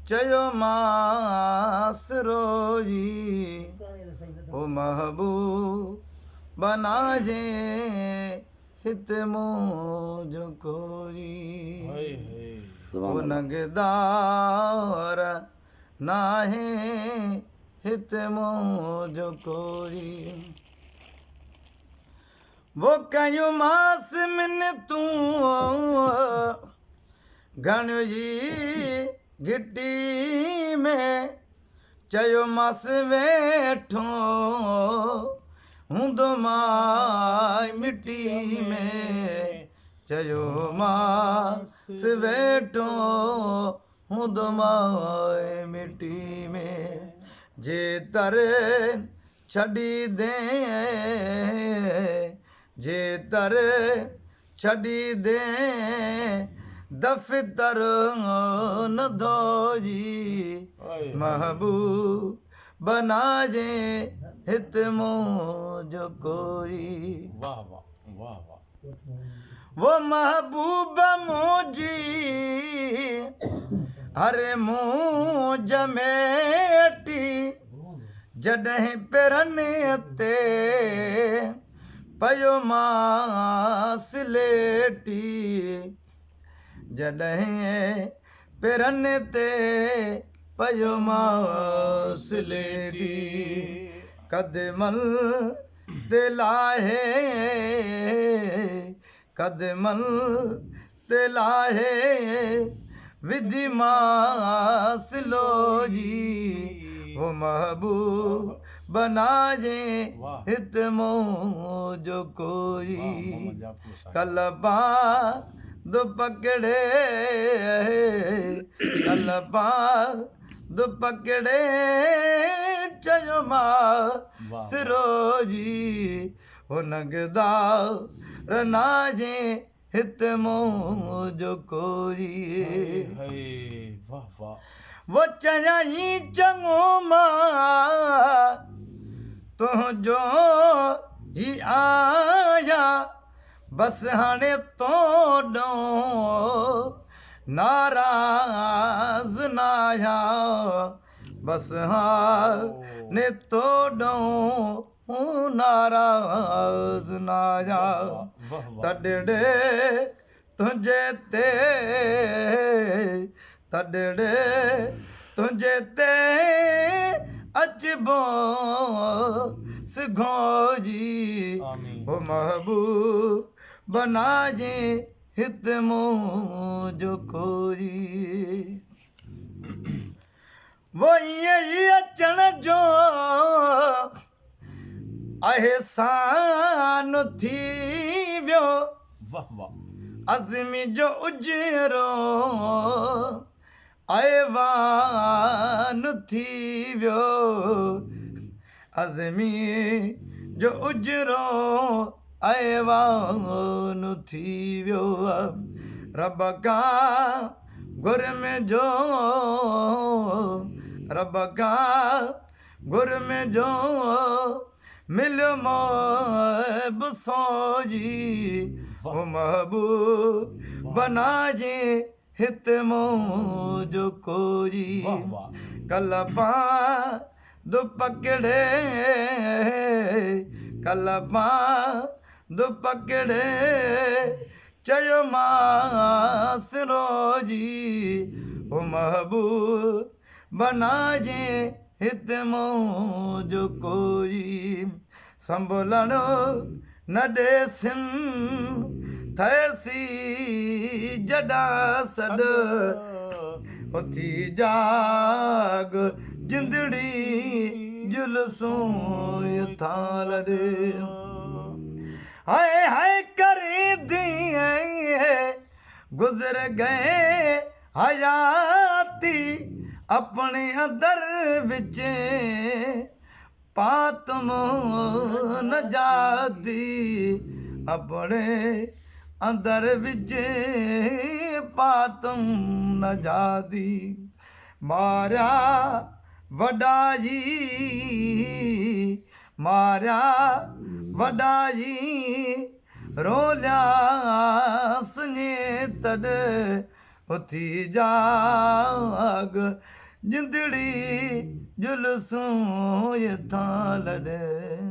चयो मासरो जी ओ महबूब बनाजे हित मुझ कोई ओ नगदार नाहे हित मुझ कोई वो कयो मास मिन तू घणियो जी गिटी में चयो मास वेठो हूंदो मां मिट्टी में चयो मास वेठो हूंदो मां मिट्टी में जे तर छड़ी दे जे तर छड़ी दे दफ्तर न धोजी महबूब बनाजे हित मुझ कोई। वाह वाह वाह वाह। वो महबूब मुझी हरे मुझ मेटी जॾहिं पेरनि ते पयो मां सिलेटी जॾहिं पेरनि ते पयो मां सिलेटी कदमल ते लाहे कदमल ते लाहे विधि मां सिलो जी ओ महबूब बनाजे हित मुझ कोई कलबा दो पकड़े कलबा दो पकड़े चयो मां सिरो जी ओ नगदार नाजे हित मुझ कोई। वाह वाह। वो चयाई चङो मां तुंहिंजो ही आया बस हाणे तोड़ो नाराज़ नाया बस हाणे तोड़ो नाराज़ नाया तॾड़े तुंहिंजे ते तॾड़े तुंहिंजे ते अचबो सिघो जी ओ महबूब बनाजे हित मुझ कोई। वो ईअं ई अचण जो अहसान थी वियो वाह वाह। अज़मी जो उजरो ऐवान थी वियो अज़मी जो उजरो ऐवान थी वियो रब का गुर में जो रब का गुर में जो मिलियो मोहब सोजी ओ महबूब बनाजे हित मुझ कोई कलबा दो पकड़े कलबा दो पकड़े चयो मां सिरो जी ओ महबूब बनाजे हित मुझ कोई संभलणो न ॾेसिन थैसी जॾा सॾ उथी जाग जिंदड़ी जुलसूं थाल ॾे हाय हाय करे दिए गुज़र गए हयाती अपने अंदर विच पातम न जाती अपने अंदर विच पातम न जाती मारिया वॾाई मारिया वॾाई रोलिया सुञे तॾ उथी जाग जिंदड़ी जुलसूं ये था लड़े